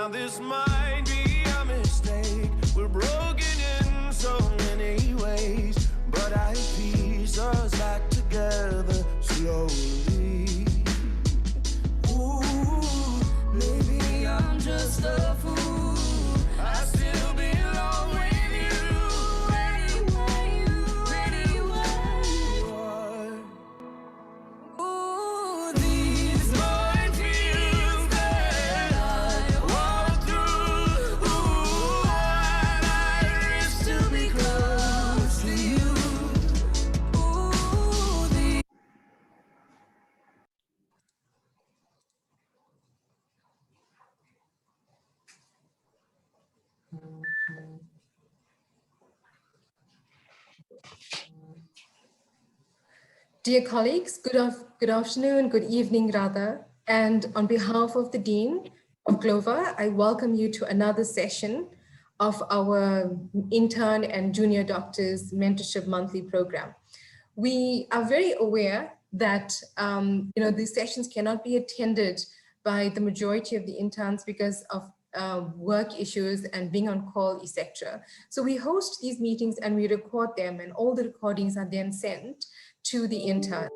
Now this might be a mistake. We're broken in so many ways, but I piece us back together slowly. Ooh, maybe I'm just a fool. I still belong with you. Anywhere you are. Ooh, these minefields that I walk through. Ooh, what I risk to be close to you. Ooh, these. Dear colleagues, good afternoon, good evening rather. And on behalf of the Dean of Clover, I welcome you to another session of our intern and junior doctors mentorship monthly program. We are very aware that these sessions cannot be attended by the majority of the interns because of work issues and being on call, etc. So we host these meetings and we record them, and all the recordings are then sent to the intern.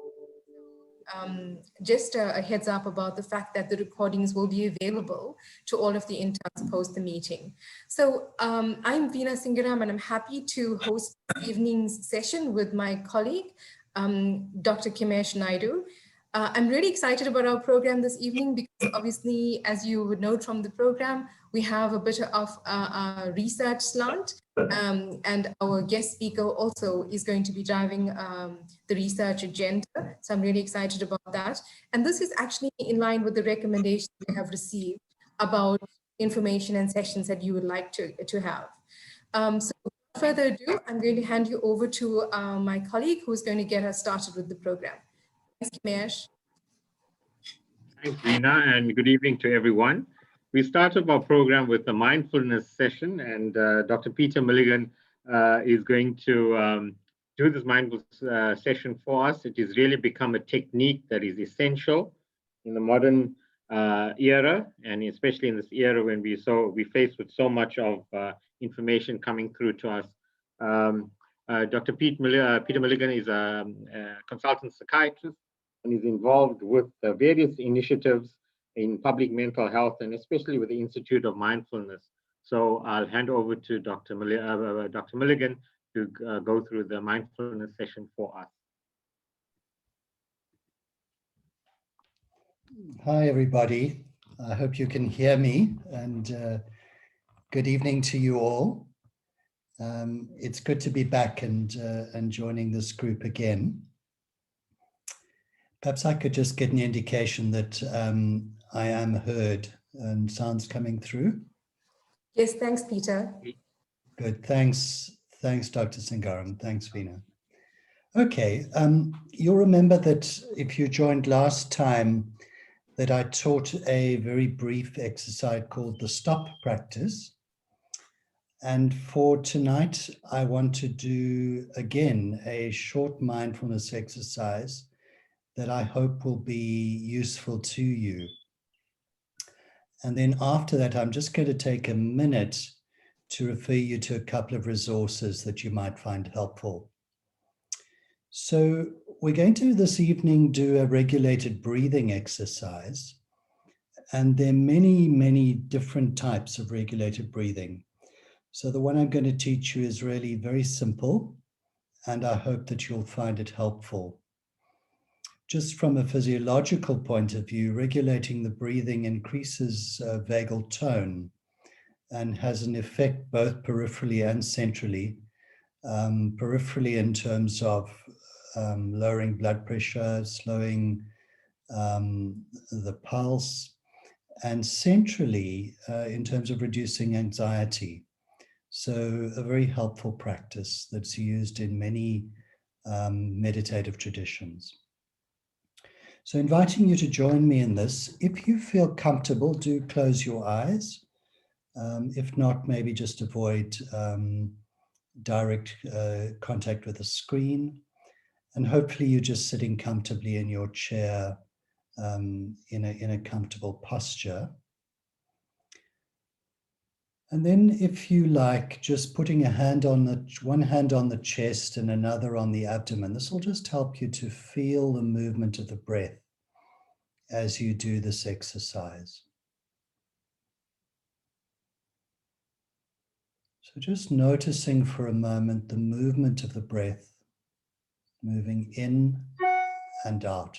Just a heads up about the fact that the recordings will be available to all of the interns post the meeting. So I'm Veena Singaram, and I'm happy to host this evening's session with my colleague, Dr. Kimesh Naidu. I'm really excited about our program this evening because obviously, as you would note from the program, we have a bit of a research slant, and our guest speaker also is going to be driving the research agenda. So I'm really excited about that. And this is actually in line with the recommendations we have received about information and sessions that you would like to have. So without further ado, I'm going to hand you over to my colleague who's going to get us started with the program. Thanks, Kimesh. Thanks, Veena, and good evening to everyone. We started our program with a mindfulness session, and Dr. Peter Milligan is going to do this mindfulness session for us. It has really become a technique that is essential in the modern era, and especially in this era when we're faced with so much of information coming through to us. Dr. Peter Milligan is a consultant psychiatrist, and is involved with various initiatives in public mental health, and especially with the Institute of Mindfulness. So I'll hand over to Dr. Milligan to go through the mindfulness session for us. Hi, everybody. I hope you can hear me, and good evening to you all. It's good to be back and joining this group again. Perhaps I could just get an indication that I am heard and sounds coming through. Yes, thanks, Peter. Good, thanks. Thanks, Dr. Singaram. Thanks, Veena. Okay, you'll remember that if you joined last time that I taught a very brief exercise called the stop practice. And for tonight, I want to do again a short mindfulness exercise that I hope will be useful to you. And then after that, I'm just going to take a minute to refer you to a couple of resources that you might find helpful. So we're going to this evening do a regulated breathing exercise. And there are many, many different types of regulated breathing. So the one I'm going to teach you is really very simple, and I hope that you'll find it helpful. Just from a physiological point of view, regulating the breathing increases vagal tone and has an effect both peripherally and centrally. Peripherally in terms of lowering blood pressure, slowing the pulse, and centrally in terms of reducing anxiety. So a very helpful practice that's used in many meditative traditions. So inviting you to join me in this. If you feel comfortable, do close your eyes. If not, maybe just avoid direct contact with the screen. And hopefully you're just sitting comfortably in your chair in a comfortable posture. And then if you like, just putting a hand on one hand on the chest and another on the abdomen. This will just help you to feel the movement of the breath as you do this exercise. So just noticing for a moment the movement of the breath, moving in and out.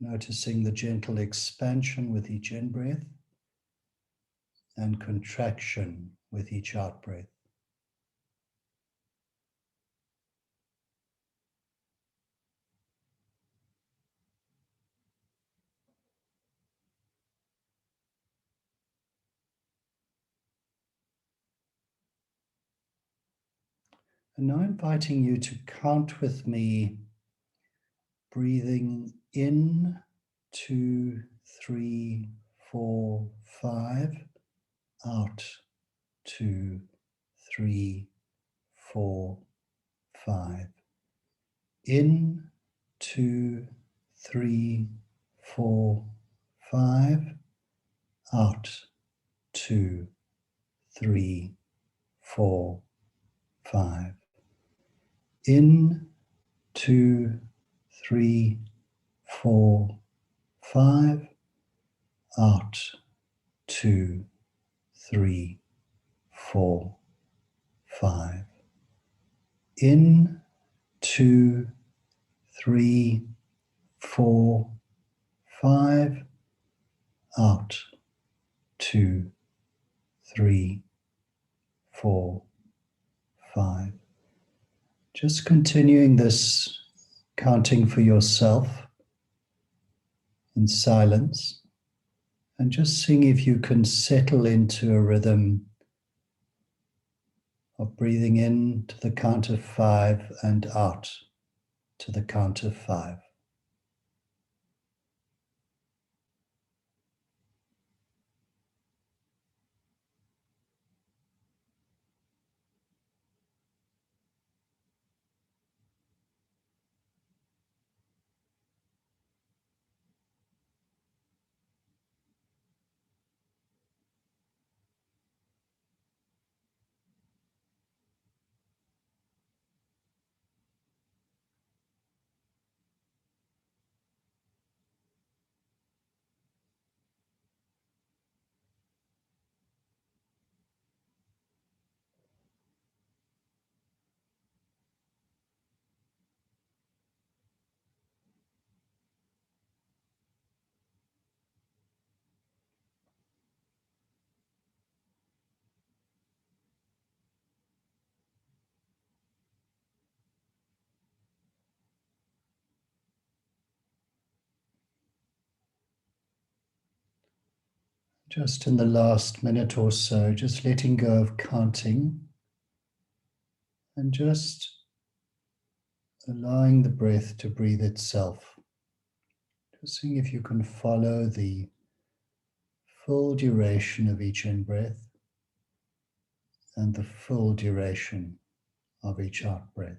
Noticing the gentle expansion with each in-breath and contraction with each out-breath. And now inviting you to count with me, breathing in, 2, 3, 4, 5, out, 2, 3, 4, 5. In, 2, 3, 4, 5, out, 2, 3, 4, 5. In, 2, 3, 4, 5, out, 2, 3, 4, 5. In, 2, 3, 4, 5, out, 2, 3, 4, 5. Just continuing this counting for yourself in silence, and just seeing if you can settle into a rhythm of breathing in to the count of 5 and out to the count of 5. Just in the last minute or so, just letting go of counting and just allowing the breath to breathe itself. Just seeing if you can follow the full duration of each in-breath and the full duration of each out-breath.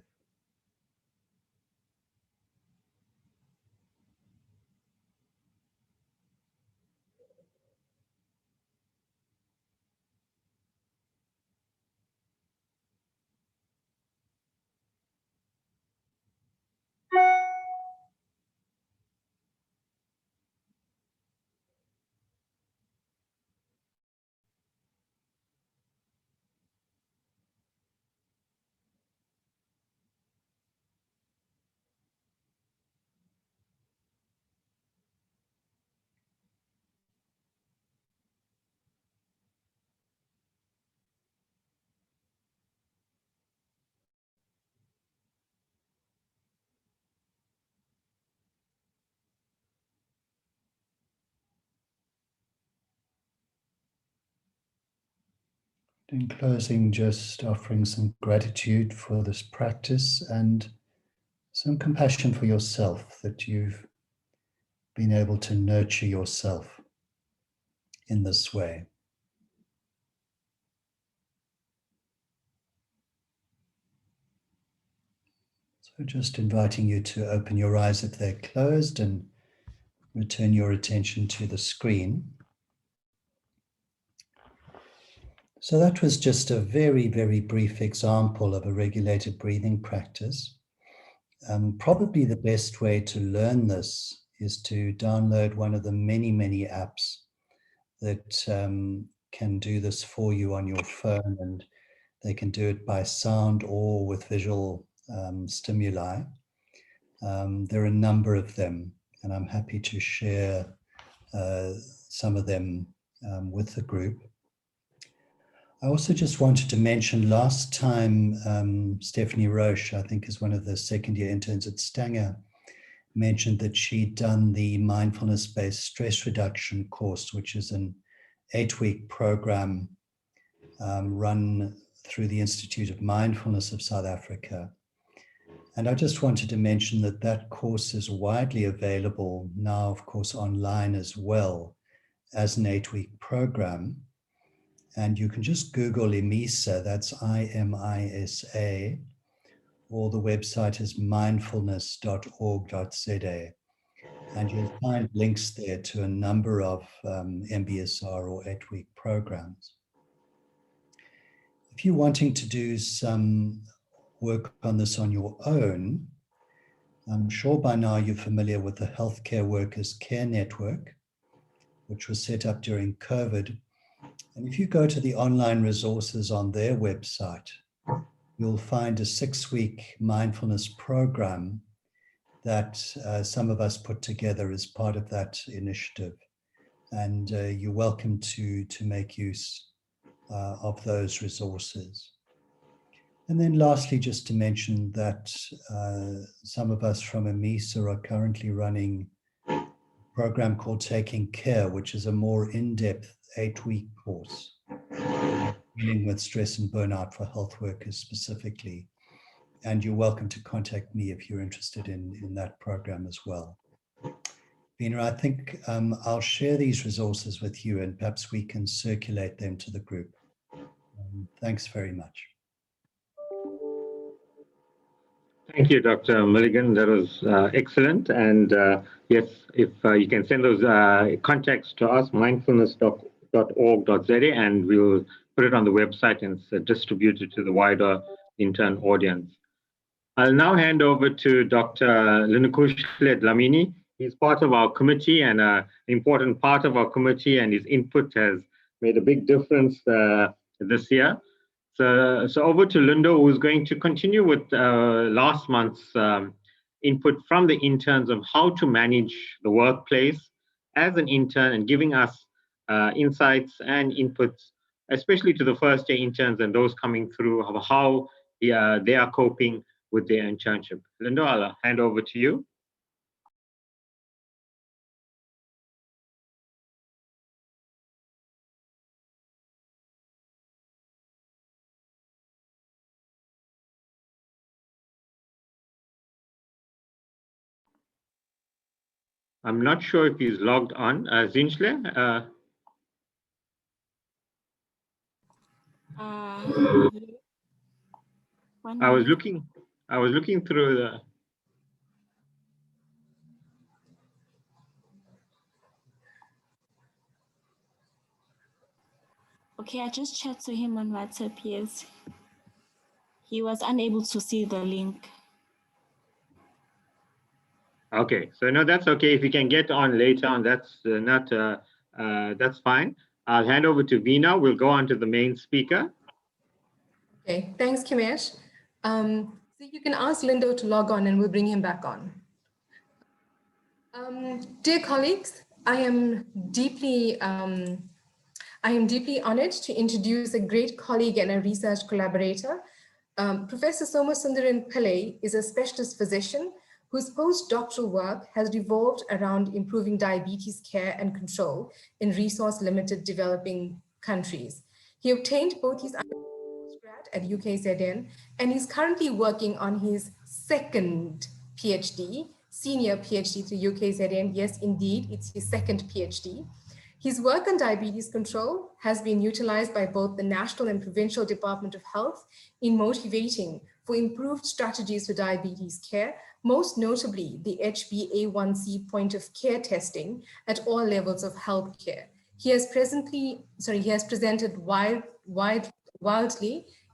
In closing, just offering some gratitude for this practice and some compassion for yourself that you've been able to nurture yourself in this way. So just inviting you to open your eyes if they're closed and return your attention to the screen. So that was just a very, very brief example of a regulated breathing practice. Probably the best way to learn this is to download one of the many, many apps that can do this for you on your phone, and they can do it by sound or with visual stimuli. There are a number of them, and I'm happy to share some of them with the group. I also just wanted to mention last time, Stephanie Roche, I think is one of the second-year interns at Stanger, mentioned that she'd done the mindfulness-based stress reduction course, which is an 8-week program run through the Institute of Mindfulness of South Africa. And I just wanted to mention that that course is widely available now, of course, online as well as an 8-week program. And you can just Google IMISA, that's IMISA, or the website is mindfulness.org.za. And you'll find links there to a number of MBSR or 8-week programs. If you're wanting to do some work on this on your own, I'm sure by now you're familiar with the Healthcare Workers Care Network, which was set up during COVID. And if you go to the online resources on their website, you'll find a 6-week mindfulness program that some of us put together as part of that initiative. And you're welcome to make use of those resources. And then lastly, just to mention that some of us from IMISA are currently running a program called Taking Care, which is a more in-depth 8-week course dealing with stress and burnout for health workers specifically. And you're welcome to contact me if you're interested in that program as well. Veena, I think I'll share these resources with you, and perhaps we can circulate them to the group. Thanks very much. Thank you, Dr. Mulligan. That was excellent. And yes, if you can send those contacts to us, mindfulness.org.za, and we'll put it on the website and distribute it to the wider intern audience. I'll now hand over to Dr. Linukuhle Dlamini. He's part of our committee and an important part of our committee, and his input has made a big difference this year. So over to Lindo, who's going to continue with last month's input from the interns of how to manage the workplace as an intern, and giving us insights and inputs, especially to the first-year interns and those coming through, of how they are coping with their internship. Lindo, I'll hand over to you. I'm not sure if he's logged on. Zinhle? I was looking through the. Okay, I just chatted to him on WhatsApp, yes. He was unable to see the link. Okay, so no, that's okay. If you can get on later on, that's that's fine. I'll hand over to Veena. We'll go on to the main speaker. Okay, thanks, Kimesh. So you can ask Lindo to log on and we'll bring him back on. Dear colleagues, I am deeply honored to introduce a great colleague and a research collaborator. Professor Somasundaran Pillai is a specialist physician whose postdoctoral work has revolved around improving diabetes care and control in resource-limited developing countries. He obtained both his postgrad at UKZN and is currently working on his second PhD, senior PhD through UKZN. Yes, indeed, it's his second PhD. His work on diabetes control has been utilized by both the National and Provincial Department of Health in motivating for improved strategies for diabetes care, most notably the HbA1c point of care testing at all levels of healthcare. He has presented widely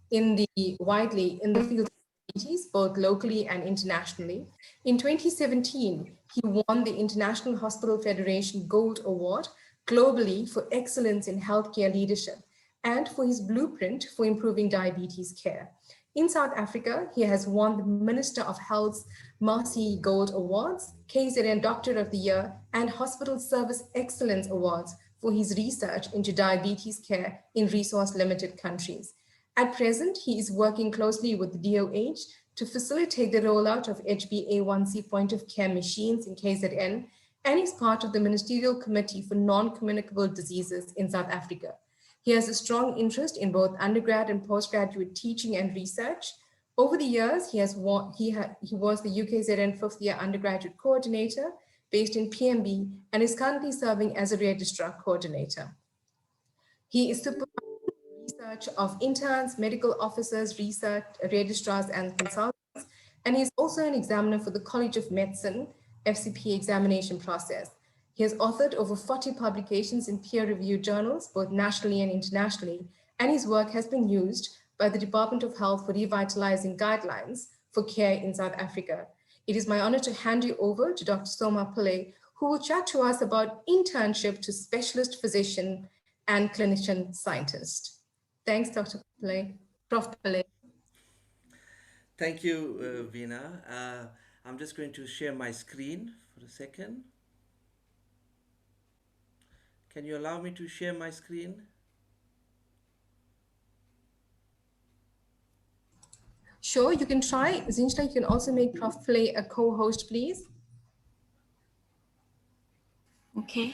in the field of diabetes, both locally and internationally. In 2017, he won the International Hospital Federation Gold Award globally for excellence in healthcare leadership and for his blueprint for improving diabetes care. In South Africa, he has won the Minister of Health's Marcy Gold Awards, KZN Doctor of the Year, and Hospital Service Excellence Awards for his research into diabetes care in resource-limited countries. At present, he is working closely with the DOH to facilitate the rollout of HbA1c point-of-care machines in KZN, and is part of the Ministerial Committee for Non-Communicable Diseases in South Africa. He has a strong interest in both undergrad and postgraduate teaching and research. Over the years, he was the UKZN fifth year undergraduate coordinator based in PMB and is currently serving as a registrar coordinator. He is supervising research of interns, medical officers, research registrars, and consultants, and he's also an examiner for the College of Medicine FCP examination process. He has authored over 40 publications in peer-reviewed journals, both nationally and internationally, and his work has been used by the Department of Health for revitalizing guidelines for care in South Africa. It is my honor to hand you over to Dr. Soma Pillay, who will chat to us about internship to specialist physician and clinician scientist. Thanks, Dr. Pillay. Prof. Pillay. Thank you, Veena. I'm just going to share my screen for a second. Can you allow me to share my screen? Sure, you can try. Zinchla, you can also make Prof. Pillay a co-host, please. Okay.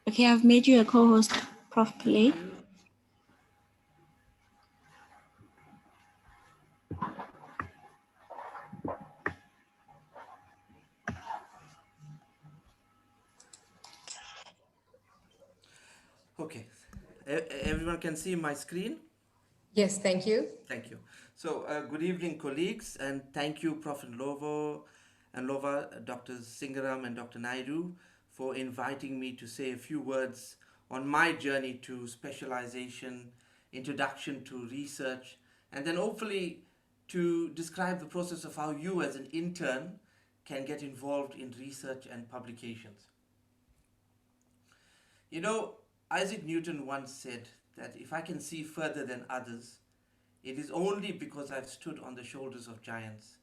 Okay, I've made you a co-host, Prof. Pillay. Okay. Everyone can see my screen? Yes, thank you. Thank you. So, good evening, colleagues, and thank you, Prof. Lova, Dr. Singaram, and Dr. Naidu, for inviting me to say a few words on my journey to specialization, introduction to research, and then hopefully to describe the process of how you as an intern can get involved in research and publications. You know, Isaac Newton once said that if I can see further than others, it is only because I've stood on the shoulders of giants.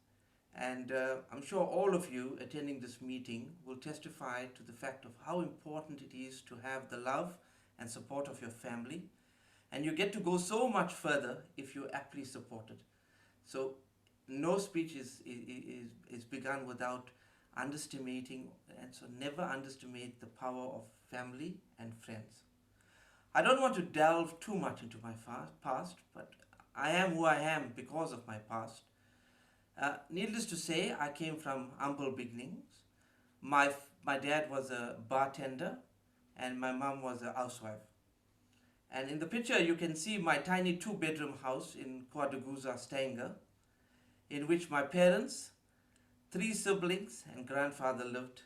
And I'm sure all of you attending this meeting will testify to the fact of how important it is to have the love and support of your family. And you get to go so much further if you're aptly supported. So no speech is begun without underestimating, and so never underestimate the power of family and friends. I don't want to delve too much into my past, but I am who I am because of my past. Needless to say, I came from humble beginnings. My dad was a bartender and my mom was a housewife. And in the picture you can see my tiny 2-bedroom house in Kwaduguza, Stanger, in which my parents, 3 siblings and grandfather lived.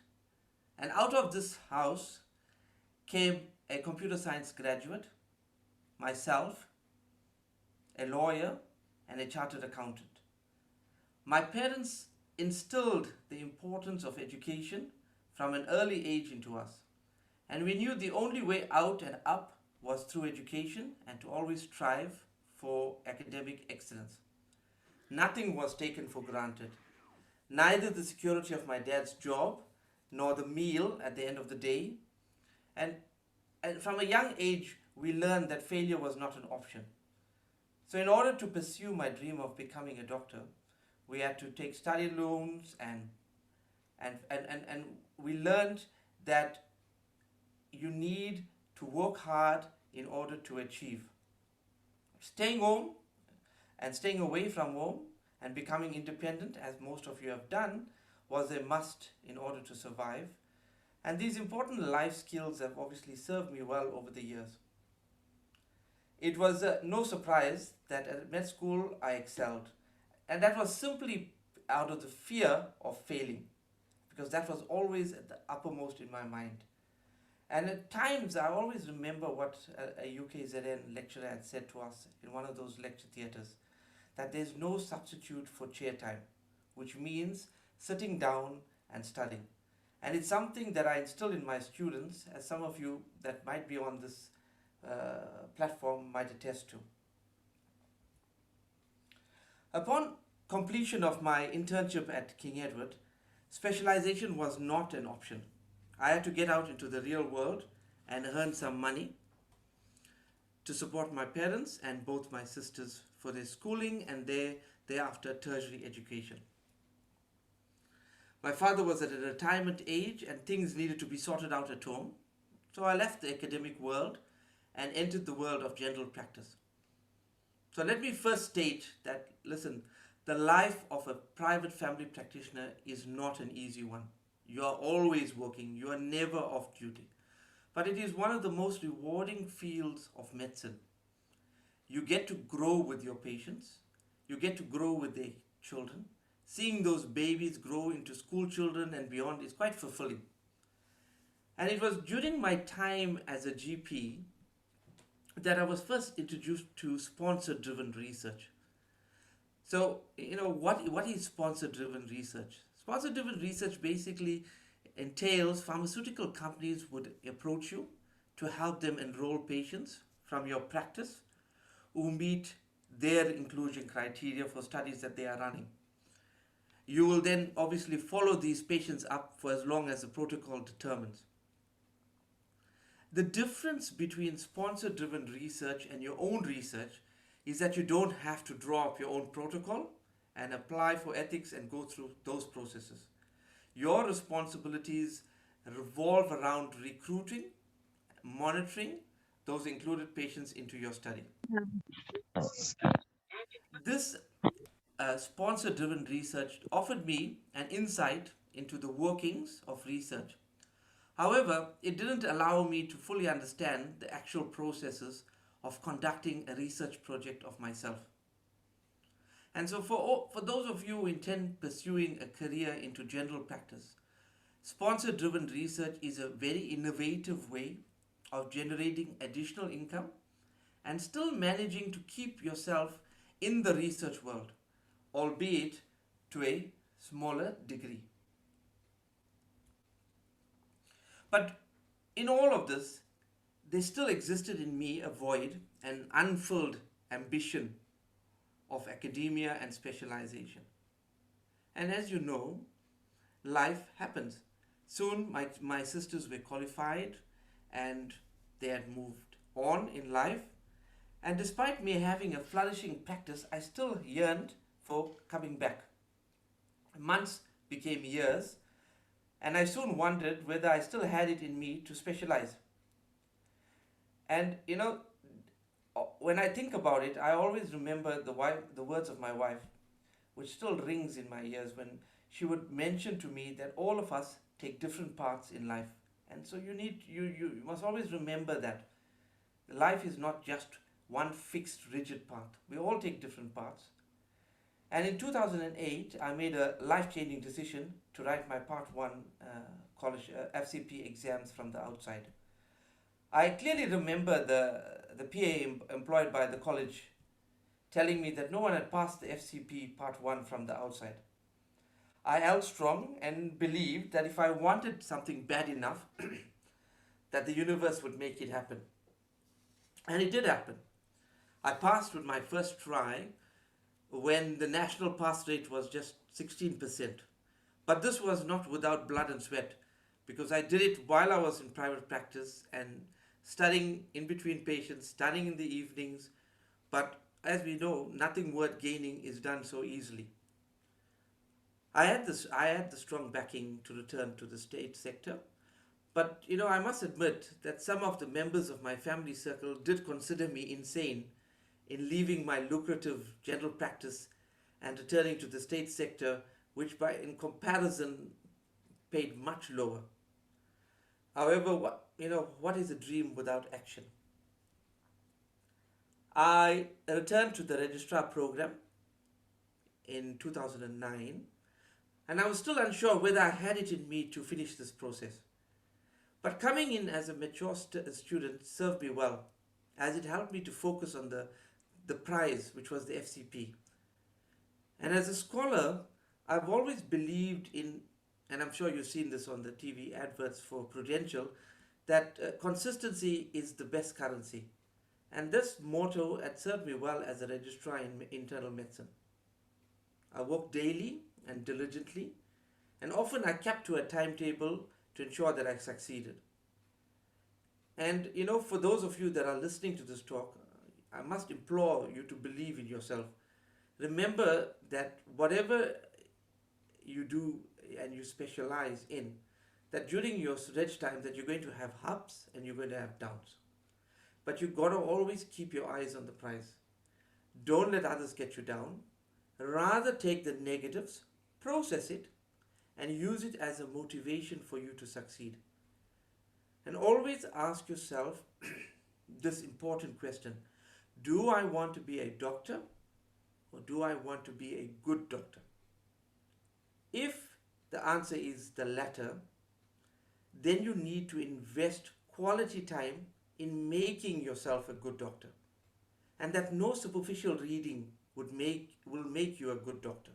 And out of this house came a computer science graduate, myself, a lawyer, and a chartered accountant. My parents instilled the importance of education from an early age into us, and we knew the only way out and up was through education and to always strive for academic excellence. Nothing was taken for granted, neither the security of my dad's job nor the meal at the end of the day. And from a young age, we learned that failure was not an option. So in order to pursue my dream of becoming a doctor, we had to take study loans and we learned that you need to work hard in order to achieve. Staying home and staying away from home and becoming independent, as most of you have done, was a must in order to survive. And these important life skills have obviously served me well over the years. It was no surprise that at med school I excelled, and that was simply out of the fear of failing, because that was always at the uppermost in my mind. And at times I always remember what a UKZN lecturer had said to us in one of those lecture theatres, that there's no substitute for chair time, which means sitting down and studying. And it's something that I instill in my students, as some of you that might be on this platform might attest to. Upon completion of my internship at King Edward, specialization was not an option. I had to get out into the real world and earn some money to support my parents and both my sisters for their schooling and thereafter tertiary education. My father was at a retirement age and things needed to be sorted out at home, so I left the academic world and entered the world of general practice. So let me first state that, listen, the life of a private family practitioner is not an easy one. You are always working, you are never off duty. But it is one of the most rewarding fields of medicine. You get to grow with your patients, you get to grow with their children. Seeing those babies grow into school children and beyond is quite fulfilling. And it was during my time as a GP that I was first introduced to sponsor-driven research. So, what is sponsor-driven research? Sponsor-driven research basically entails pharmaceutical companies would approach you to help them enroll patients from your practice who meet their inclusion criteria for studies that they are running. You will then obviously follow these patients up for as long as the protocol determines. The difference between sponsor-driven research and your own research is that you don't have to draw up your own protocol and apply for ethics and go through those processes. Your responsibilities revolve around recruiting, monitoring those included patients into your study. This sponsor-driven research offered me an insight into the workings of research. However, it didn't allow me to fully understand the actual processes of conducting a research project of myself. And so for those of you who intend pursuing a career into general practice, sponsor-driven research is a very innovative way of generating additional income and still managing to keep yourself in the research world, albeit to a smaller degree. But in all of this, there still existed in me a void, an unfilled ambition of academia and specialization. And as you know, life happens. Soon my sisters were qualified and they had moved on in life. And despite me having a flourishing practice, I still yearned for coming back. Months became years, and I soon wondered whether I still had it in me to specialize. And when I think about it, I always remember the words of my wife, which still rings in my ears when she would mention to me that all of us take different paths in life. And so you must always remember that life is not just one fixed, rigid path. We all take different paths. And in 2008, I made a life-changing decision to write my Part 1 college FCP exams from the outside. I clearly remember the PA employed by the college telling me that no one had passed the FCP Part 1 from the outside. I held strong and believed that if I wanted something bad enough, that the universe would make it happen. And it did happen. I passed with my first try when the national pass rate was just 16%. But this was not without blood and sweat, because I did it while I was in private practice and studying in between patients, studying in the evenings. But as we know, nothing worth gaining is done so easily. I had the strong backing to return to the state sector, But I must admit that some of the members of my family circle did consider me insane in leaving my lucrative general practice and returning to the state sector, which by in comparison paid much lower. However, what is a dream without action? I returned to the registrar program in 2009, and I was still unsure whether I had it in me to finish this process. But coming in as a mature student served me well, as it helped me to focus on the prize, which was the FCP. And as a scholar, I've always believed in, and I'm sure you've seen this on the TV adverts for Prudential, that consistency is the best currency. And this motto had served me well as a registrar in internal medicine. I worked daily and diligently, and often I kept to a timetable to ensure that I succeeded. And for those of you that are listening to this talk, I must implore you to believe in yourself. Remember that whatever you do and you specialize in, that during your reg time that you're going to have ups and you're going to have downs. But you've got to always keep your eyes on the prize. Don't let others get you down. Rather take the negatives, process it, and use it as a motivation for you to succeed. And always ask yourself this important question: do I want to be a doctor, or do I want to be a good doctor? If the answer is the latter, then you need to invest quality time in making yourself a good doctor, and that no superficial reading will make you a good doctor.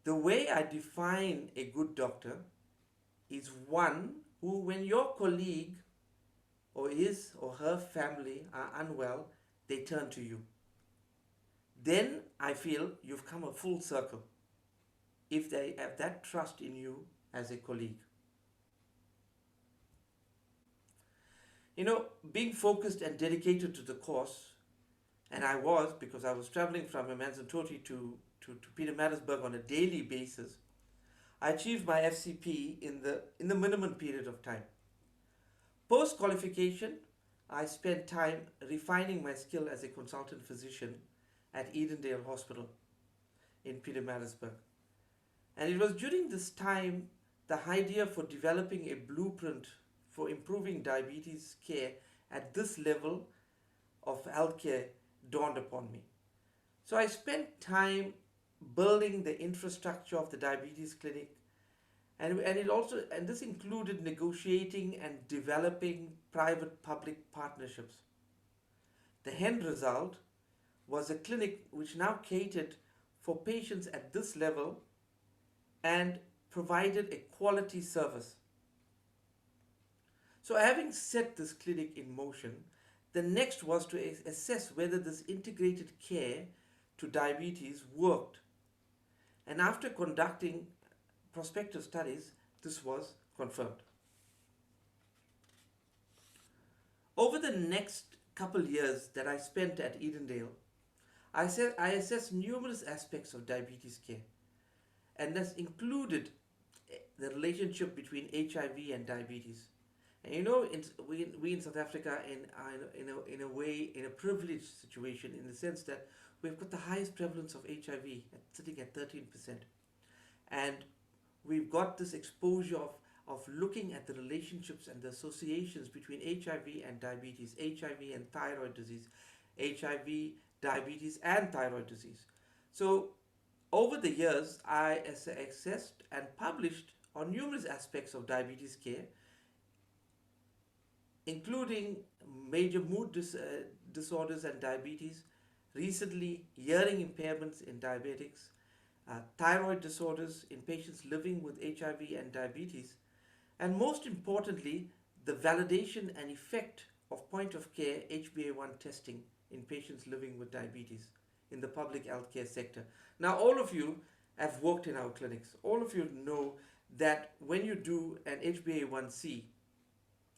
The way I define a good doctor is one who, when your colleague or his or her family are unwell, they turn to you. Then I feel you've come a full circle if they have that trust in you as a colleague. Being focused and dedicated to the course, and I was, because I was traveling from Amanzimtoti to Pietermaritzburg on a daily basis, I achieved my FCP in the minimum period of time. Post qualification, I spent time refining my skill as a consultant physician at Edendale Hospital in Pietermaritzburg. And it was during this time the idea for developing a blueprint for improving diabetes care at this level of healthcare dawned upon me. So I spent time building the infrastructure of the diabetes clinic, and this included negotiating and developing private public partnerships. The end result was a clinic which now catered for patients at this level and provided a quality service. So having set this clinic in motion, the next was to assess whether this integrated care to diabetes worked. And after conducting prospective studies, this was confirmed. Over the next couple years that I spent at Edendale, I assessed numerous aspects of diabetes care, and this included the relationship between HIV and diabetes. And we in South Africa in a way in a privileged situation, in the sense that we've got the highest prevalence of HIV sitting at 13%, and we've got this exposure of looking at the relationships and the associations between HIV and diabetes, HIV and thyroid disease, HIV, diabetes, and thyroid disease. So over the years, I assessed and published on numerous aspects of diabetes care, including major mood disorders and diabetes, recently hearing impairments in diabetics, thyroid disorders in patients living with HIV and diabetes, and most importantly, the validation and effect of point of care HbA1 testing in patients living with diabetes in the public healthcare sector. Now, all of you have worked in our clinics. All of you know that when you do an HbA1c,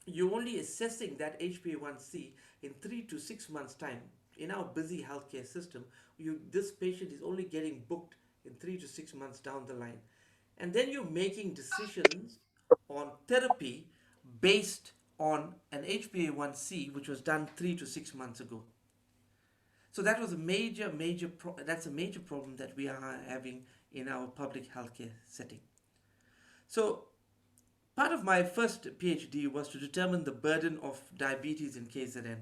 you're only assessing that HbA1c in 3 to 6 months' time. In our busy healthcare system, this patient is only getting booked in 3 to 6 months down the line. And then you're making decisions on therapy based on an HbA1c which was done 3 to 6 months ago. So that was a major problem that we are having in our public healthcare setting. So part of my first PhD was to determine the burden of diabetes in KZN.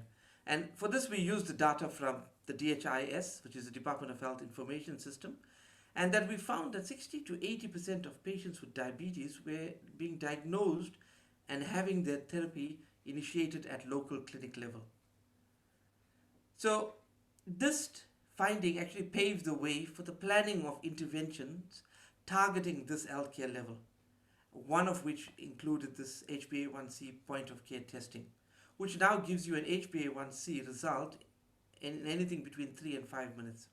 And for this, we used the data from the DHIS, which is the Department of Health Information System, and that we found that 60 to 80% of patients with diabetes were being diagnosed and having their therapy initiated at local clinic level. So this finding actually paved the way for the planning of interventions targeting this healthcare level, one of which included this HbA1c point of care testing, which now gives you an HbA1c result in anything between 3 and 5 minutes.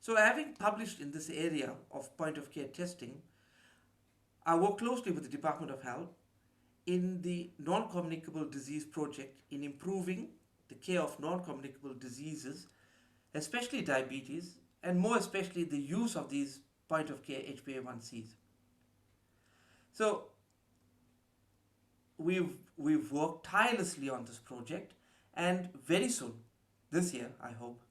So having published in this area of point of care testing, I work closely with the Department of Health in the non-communicable disease project in improving the care of non-communicable diseases, especially diabetes, and more especially the use of these point of care HbA1cs. So we've worked tirelessly on this project, and very soon, this year I hope,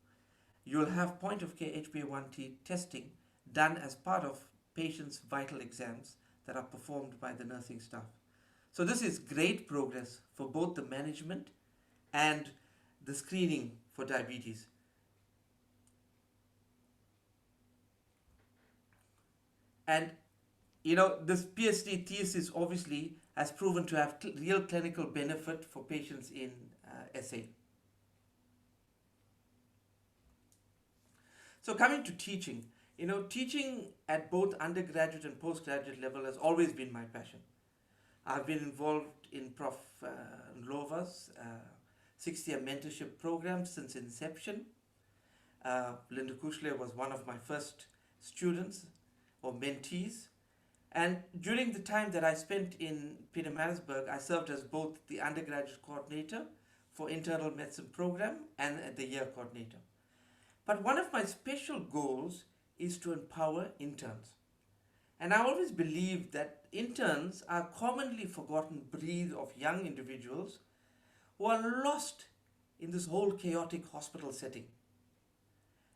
you'll have point of care HbA1c testing done as part of patients' vital exams that are performed by the nursing staff. So this is great progress for both the management and the screening for diabetes. And this PhD thesis obviously has proven to have real clinical benefit for patients in SA. So coming to teaching, teaching at both undergraduate and postgraduate level has always been my passion. I've been involved in Prof. Lova's 6-year mentorship program since inception. Linda Kushle was one of my first students or mentees. And during the time that I spent in Pietermaritzburg, I served as both the undergraduate coordinator for internal medicine program and the year coordinator. But one of my special goals is to empower interns. And I always believe that interns are a commonly forgotten breed of young individuals who are lost in this whole chaotic hospital setting.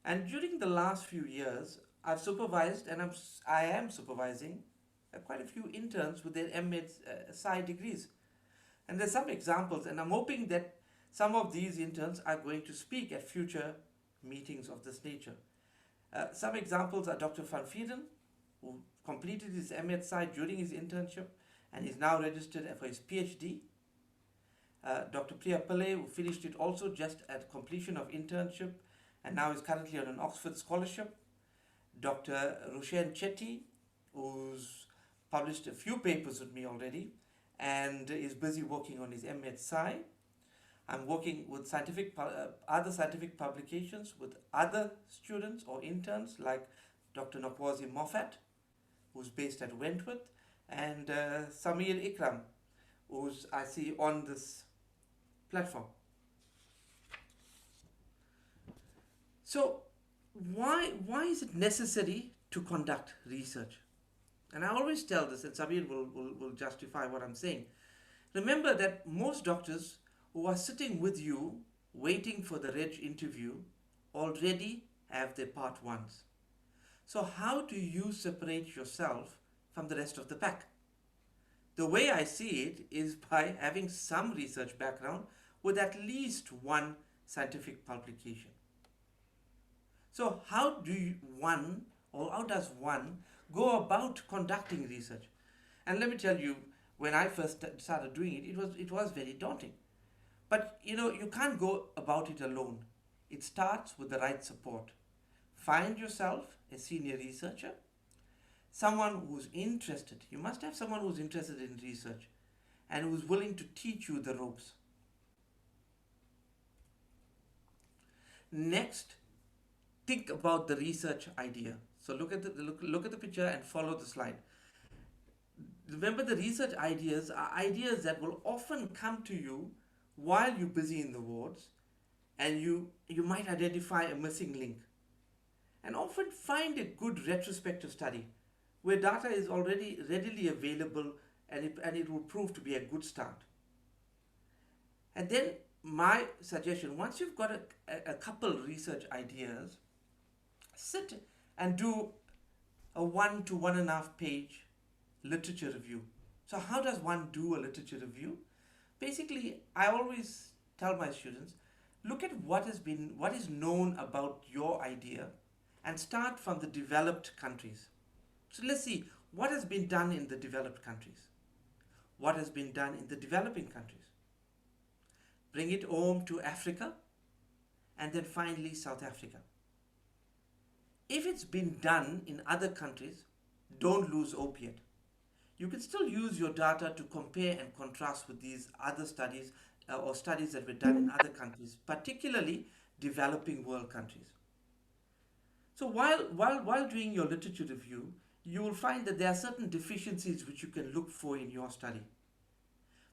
And during the last few years, I've supervised and I am supervising quite a few interns with their MEd Sci degrees. And there's some examples, and I'm hoping that some of these interns are going to speak at future meetings of this nature. Some examples are Dr. Van Vieren, who completed his MEd Sci during his internship and is now registered for his PhD. Dr. Priya Pillai, who finished it also just at completion of internship and now is currently on an Oxford scholarship. Dr. Rushen Chetty, who's published a few papers with me already and is busy working on his MEd Sci. I'm working with other scientific publications with other students or interns like Dr. Nokwazi Moffat, who's based at Wentworth, and Samir Ikram, who's I see on this platform. So why is it necessary to conduct research? And I always tell this, and Samir will justify what I'm saying. Remember that most doctors who are sitting with you waiting for the reg interview already have their part ones. So how do you separate yourself from the rest of the pack? The way I see it is by having some research background with at least one scientific publication. So how does one go about conducting research? And let me tell you, when I first started doing it, it was very daunting. But you can't go about it alone. It starts with the right support. Find yourself a senior researcher, someone who's interested. You must have someone who's interested in research and who's willing to teach you the ropes. Next, think about the research idea. So look at the picture and follow the slide. Remember, the research ideas are ideas that will often come to you while you're busy in the wards, and you might identify a missing link. And often find a good retrospective study where data is already readily available and it will prove to be a good start. And then my suggestion, once you've got a couple research ideas, sit and do a 1 to 1.5 page literature review. So how does one do a literature review? Basically, I always tell my students, look at what is known about your idea and start from the developed countries. So let's see what has been done in the developed countries. What has been done in the developing countries. Bring it home to Africa, and then finally South Africa. If it's been done in other countries, don't lose hope yet. You can still use your data to compare and contrast with these other studies or studies that were done in other countries, particularly developing world countries. So while doing your literature review, you will find that there are certain deficiencies which you can look for in your study.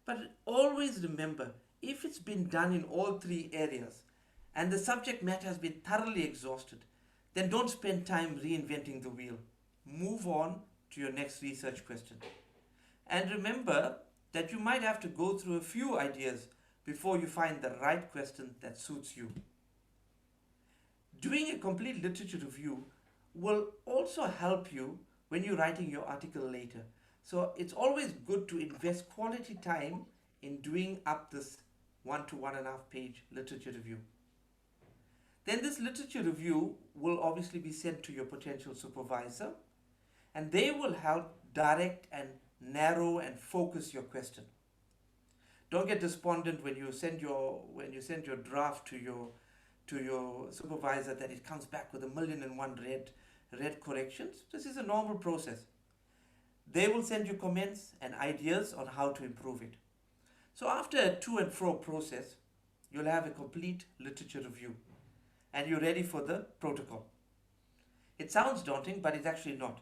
But always remember, if it's been done in all three areas and the subject matter has been thoroughly exhausted, then don't spend time reinventing the wheel. Move on to your next research question. And remember that you might have to go through a few ideas before you find the right question that suits you. Doing a complete literature review will also help you when you're writing your article later. So it's always good to invest quality time in doing up this 1 to 1.5 page literature review. Then this literature review will obviously be sent to your potential supervisor, and they will help direct and narrow and focus your question. Don't get despondent when you send your draft to your supervisor that it comes back with 1,000,001 red corrections. This is a normal process. They will send you comments and ideas on how to improve it. So after a to and fro process, you'll have a complete literature review and you're ready for the protocol. It sounds daunting, but it's actually not.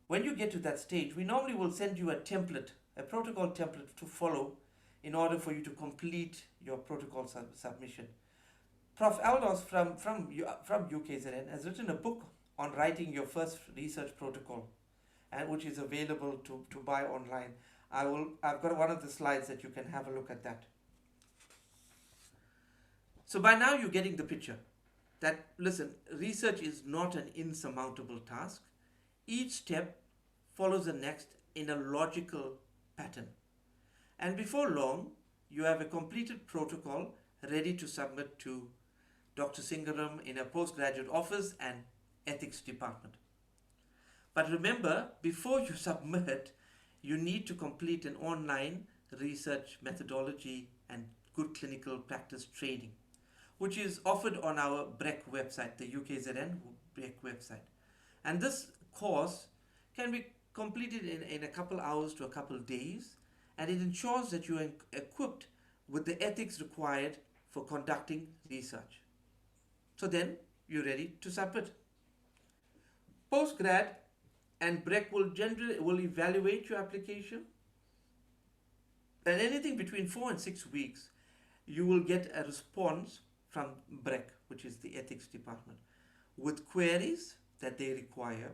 When you get to that stage, we normally will send you a template, a protocol template to follow in order for you to complete your protocol submission. Prof. Aldos from UKZN has written a book on writing your first research protocol, and which is available to buy online. I've got one of the slides that you can have a look at that. So by now you're getting the picture that, listen, research is not an insurmountable task. Each step follows the next in a logical pattern. And before long, you have a completed protocol ready to submit to Dr. Singaram in a postgraduate office and ethics department. But remember, before you submit, you need to complete an online research methodology and good clinical practice training, which is offered on our BREC website, the UKZN BREC website. And this course can be completed in a couple hours to a couple days, and it ensures that you are equipped with the ethics required for conducting research. So then you're ready to submit. Postgrad and BREC will evaluate your application, and anything between 4 and 6 weeks, you will get a response from BREC, which is the ethics department, with queries that they require,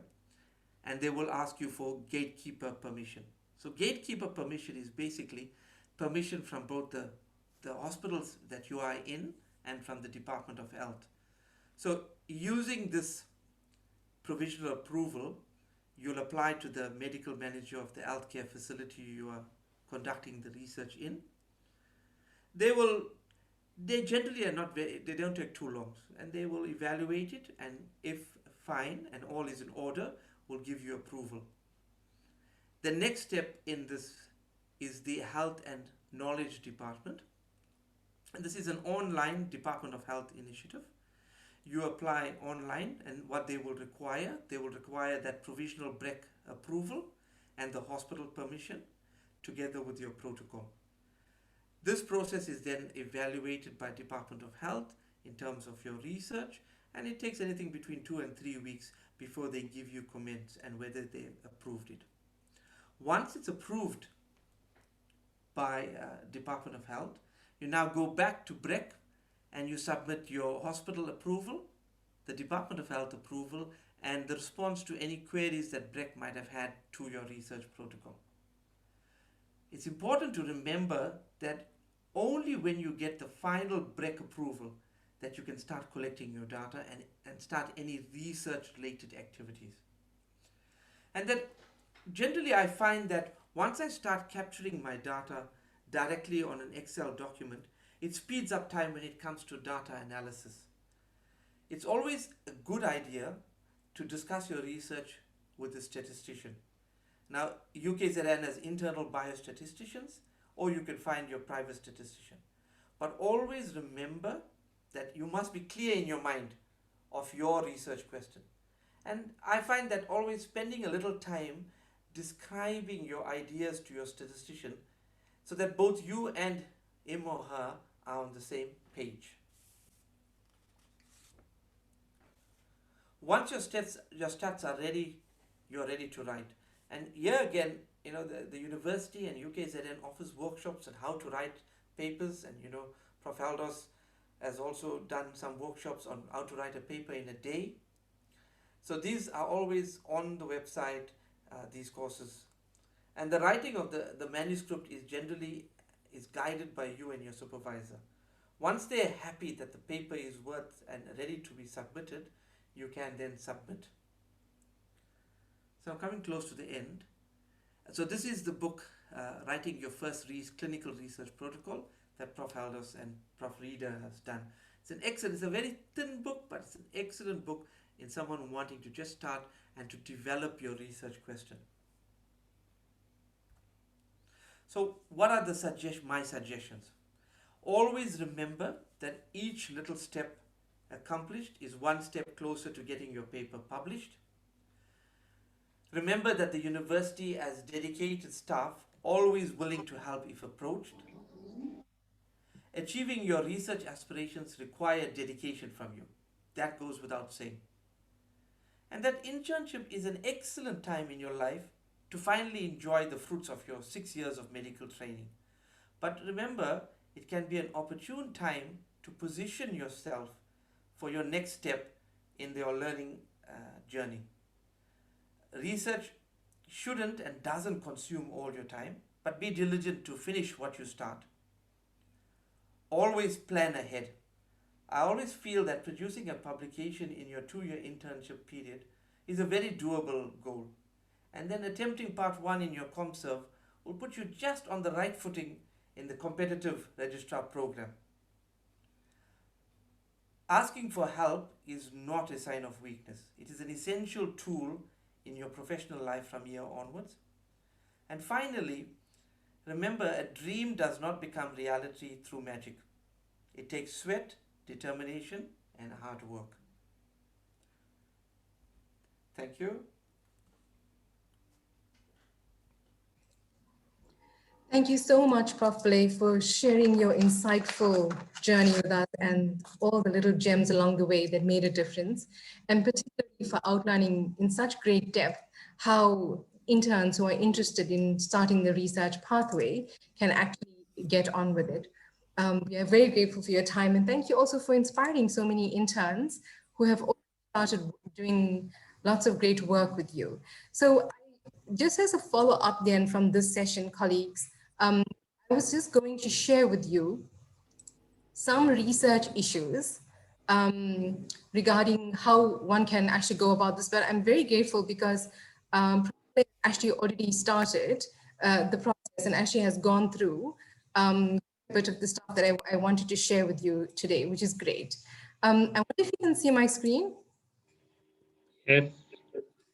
and they will ask you for gatekeeper permission. So gatekeeper permission is basically permission from both the hospitals that you are in and from the Department of Health. So using this provisional approval, you'll apply to the medical manager of the healthcare facility you are conducting the research in. They generally are not very, they don't take too long, and they will evaluate it, and if fine and all is in order, will give you approval. The next step in this is the Health and Knowledge Department. And this is an online Department of Health initiative. You apply online, and what they will require that provisional BREC approval and the hospital permission together with your protocol. This process is then evaluated by Department of Health in terms of your research, and it takes anything between 2 and 3 weeks before they give you comments and whether they approved it. Once it's approved by Department of Health, you now go back to BREC and you submit your hospital approval, the Department of Health approval, and the response to any queries that BREC might have had to your research protocol. it's important to remember that only when you get the final BREC approval that you can start collecting your data and start any research related activities. And that generally I find that once I start capturing my data directly on an Excel document, it speeds up time when it comes to data analysis. It's always a good idea to discuss your research with a statistician. Now, UKZN has internal biostatisticians, or you can find your private statistician. But always remember that you must be clear in your mind of your research question. And I find that always spending a little time describing your ideas to your statistician so that both you and him or her are on the same page. Once your stats are ready, you're ready to write. And here again, the university and UKZN offers workshops on how to write papers, and Prof. Haldos has also done some workshops on how to write a paper in a day. So these are always on the website, these courses. And the writing of the manuscript is guided by you and your supervisor. Once they're happy that the paper is worth and ready to be submitted, you can then submit. So I'm coming close to the end. So this is the book, Writing Your First Clinical Research Protocol, that Prof. Haldos and Prof. Reader has done. It's a very thin book, but it's an excellent book in someone wanting to just start and to develop your research question. So what are my suggestions? Always remember that each little step accomplished is one step closer to getting your paper published. Remember that the university has dedicated staff, always willing to help if approached. Achieving your research aspirations require dedication from you. That goes without saying. And that internship is an excellent time in your life to finally enjoy the fruits of your 6 years of medical training. But remember, it can be an opportune time to position yourself for your next step in your learning journey. Research shouldn't and doesn't consume all your time, but be diligent to finish what you start. Always plan ahead. I always feel that producing a publication in your 2-year internship period is a very doable goal. And then attempting part 1 in your ComServe will put you just on the right footing in the competitive registrar program. Asking for help is not a sign of weakness. It is an essential tool in your professional life from here onwards. And finally, remember, a dream does not become reality through magic. It takes sweat, determination, and hard work. Thank you. Thank you so much, Prof. Pillay, for sharing your insightful journey with us and all the little gems along the way that made a difference, and particularly for outlining in such great depth how interns who are interested in starting the research pathway can actually get on with it. We are very grateful for your time, and thank you also for inspiring so many interns who have started doing lots of great work with you. So just as a follow-up then from this session, colleagues, I was just going to share with you some research issues regarding how one can actually go about this, but I'm very grateful because actually already started the process and actually has gone through a bit of the stuff that I wanted to share with you today, which is great. I wonder if you can see my screen. Yes.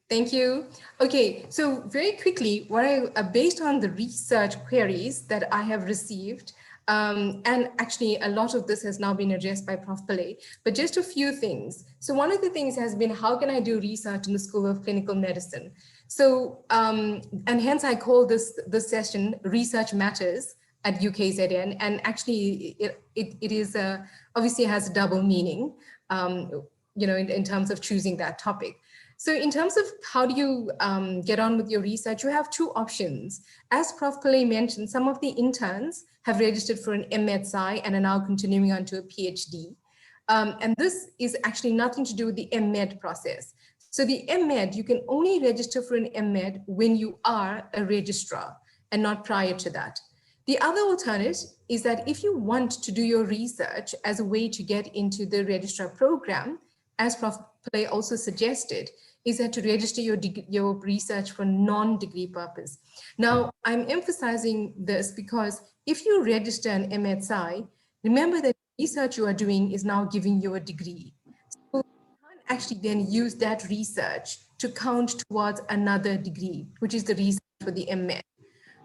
Thank you. Okay, so very quickly, based on the research queries that I have received, and actually a lot of this has now been addressed by Prof. Pillay, but just a few things. So one of the things has been, how can I do research in the School of Clinical Medicine? So, and hence I call this session Research Matters at UKZN, and actually it is obviously has a double meaning, in terms of choosing that topic. So in terms of how do you get on with your research, you have two options. As Prof. Pillay mentioned, some of the interns have registered for an MMed-Sci and are now continuing on to a PhD. And this is actually nothing to do with the MMed process. So the MMed, you can only register for an MMed when you are a registrar. and not prior to that. The other alternative is that if you want to do your research as a way to get into the registrar program, as Prof. Pillay also suggested, is that to register your research for non-degree purpose. Now, I'm emphasizing this because if you register an MSI, remember that research you are doing is now giving you a degree. So you can't actually then use that research to count towards another degree, which is the research for the MMed.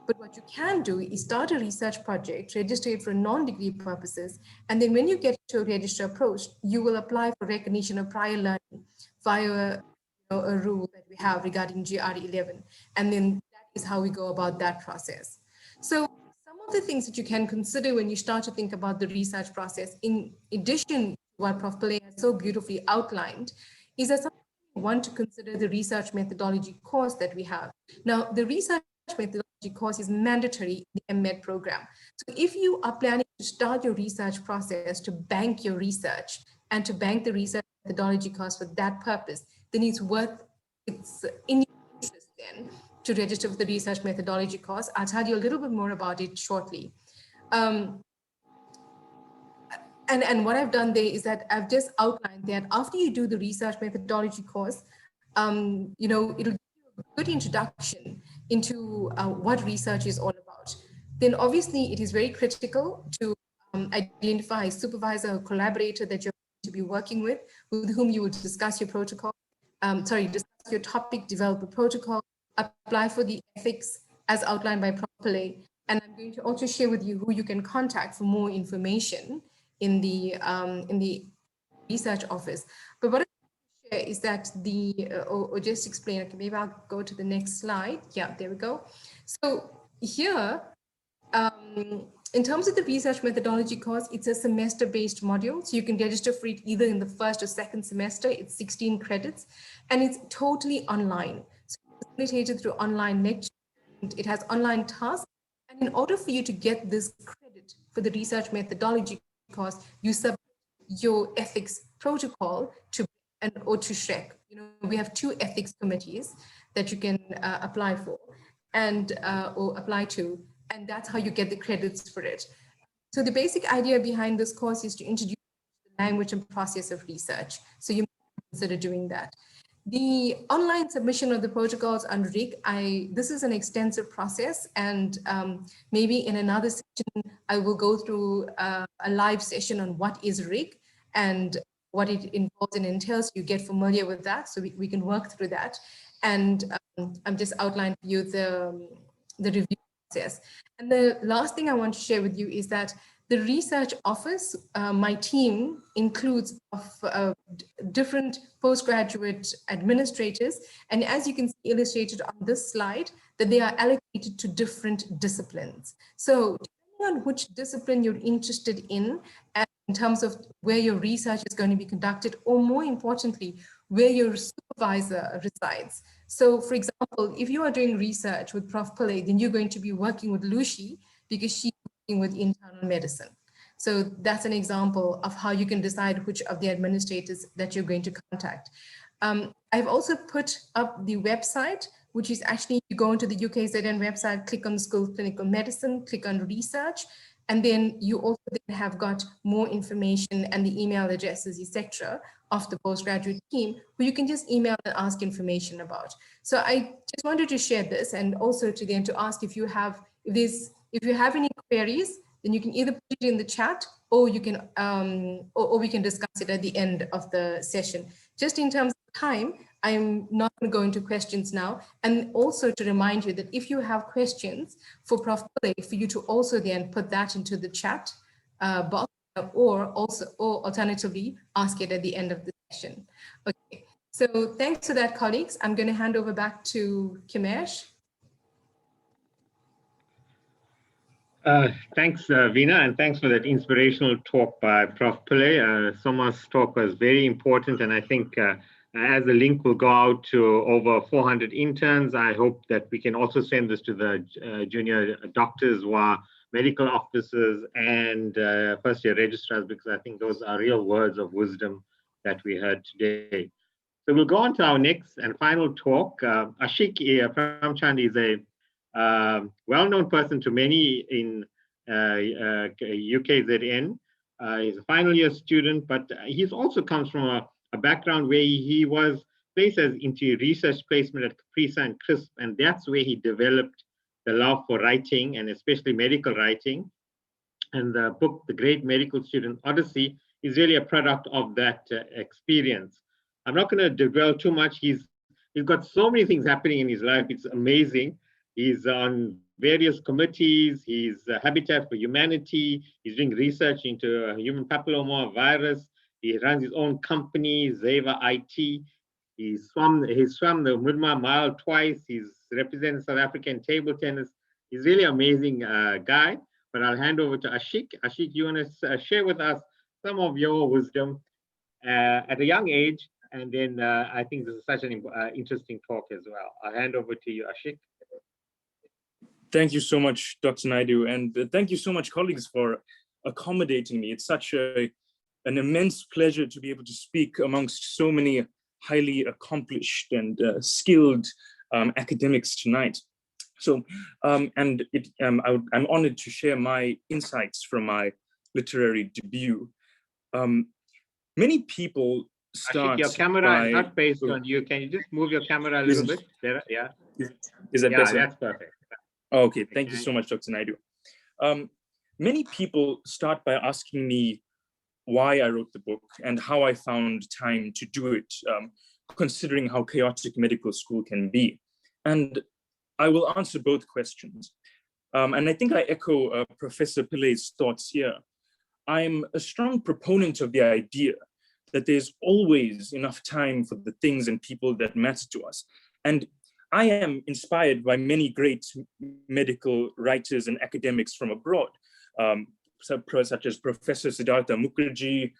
But what you can do is start a research project, register it for non-degree purposes, and then when you get to a registrar post, you will apply for recognition of prior learning via a rule that we have regarding GR11. And then that is how we go about that process. So some of the things that you can consider when you start to think about the research process, in addition to what Prof. Pillay has so beautifully outlined, is that some want to consider the research methodology course that we have. Now, the research methodology course is mandatory in the MMed program. So if you are planning to start your research process to bank your research and to bank the research methodology course for that purpose, then it's in your interest then to register for the research methodology course. I'll tell you a little bit more about it shortly. And what I've done there is that I've just outlined that after you do the research methodology course, it'll give you a good introduction into what research is all about. Then obviously it is very critical to identify a supervisor or collaborator that you're going to be working with whom you will discuss your protocol, discuss your topic, develop a protocol, apply for the ethics as outlined by Prof. Pillay. And I'm going to also share with you who you can contact for more information in the research office. But what I want to share is that or just explain, okay, maybe I'll go to the next slide. Yeah, there we go. So here, in terms of the research methodology course, it's a semester-based module. So you can register for it either in the first or second semester. It's 16 credits and it's totally online. So it's facilitated through online lectures. It has online tasks. And in order for you to get this credit for the research methodology course, you submit your ethics protocol to SHREC. We have 2 ethics committees that you can apply for and or apply to, and that's how you get the credits for it. So the basic idea behind this course is to introduce the language and process of research. So you may consider doing that. The online submission of the protocols on RIG, this is an extensive process, and maybe in another session, I will go through a live session on what is RIG and what it involves and entails. So you get familiar with that, so we can work through that. And I'm just outlining for you the review process. And the last thing I want to share with you is that the research office, my team includes different postgraduate administrators. And as you can see illustrated on this slide, that they are allocated to different disciplines. So depending on which discipline you're interested in terms of where your research is going to be conducted, or more importantly, where your supervisor resides. So for example, if you are doing research with Prof. Pillay, then you're going to be working with Lucy because she's working with internal medicine. So that's an example of how you can decide which of the administrators that you're going to contact. I've also put up the website, which is actually, you go into the UKZN website, click on the School of Clinical Medicine, click on research, and then you also have got more information and the email addresses, etc., of the postgraduate team, who you can just email and ask information about. So I just wanted to share this, and also to ask if you have any queries, then you can either put it in the chat, or you can or we can discuss it at the end of the session. Just in terms of time, I'm not going to go into questions now. And also to remind you that if you have questions for Prof. Pillay, for you to also then put that into the chat box, or alternatively ask it at the end of the session. Okay, so thanks for that, colleagues. I'm going to hand over back to Kimesh. Thanks, Veena, and thanks for that inspirational talk by Prof. Pillay. Soma's talk was very important, and I think as the link will go out to over 400 interns, I hope that we can also send this to the junior doctors who are medical officers and first-year registrars, because I think those are real words of wisdom that we heard today. So we'll go on to our next and final talk. Ashik Pramchand is a well-known person to many in UKZN. He's a final year student, but he's also comes from a background where he was placed as into research placement at Caprisa and CRISP, and that's where he developed the love for writing and especially medical writing. And the book, The Great Medical Student Odyssey, is really a product of that experience. I'm not going to dwell too much. He's got so many things happening in his life. It's amazing. He's on various committees. He's Habitat for Humanity. He's doing research into human papilloma virus. He runs his own company, Zeva IT. He swam the Mudma Mile twice. He's represented South Africa in table tennis. He's really an amazing guy. But I'll hand over to Ashik. Ashik, you want to share with us some of your wisdom at a young age? And then I think this is such an interesting talk as well. I'll hand over to you, Ashik. Thank you so much, Dr. Naidu. And thank you so much, colleagues, for accommodating me. It's such an immense pleasure to be able to speak amongst so many highly accomplished and skilled academics tonight. So, I'm honored to share my insights from my literary debut. Many people start. Ashik, your camera is not based on you. Can you just move your camera a little bit? Better? Yeah. Is that better? Yeah, that's perfect. Okay, thank you so much, Dr. Naidu. Many people start by asking me why I wrote the book and how I found time to do it, considering how chaotic medical school can be. And I will answer both questions. And I think I echo Professor Pillai's thoughts here. I'm a strong proponent of the idea that there's always enough time for the things and people that matter to us. And I am inspired by many great medical writers and academics from abroad, such as Professor Siddhartha Mukherjee,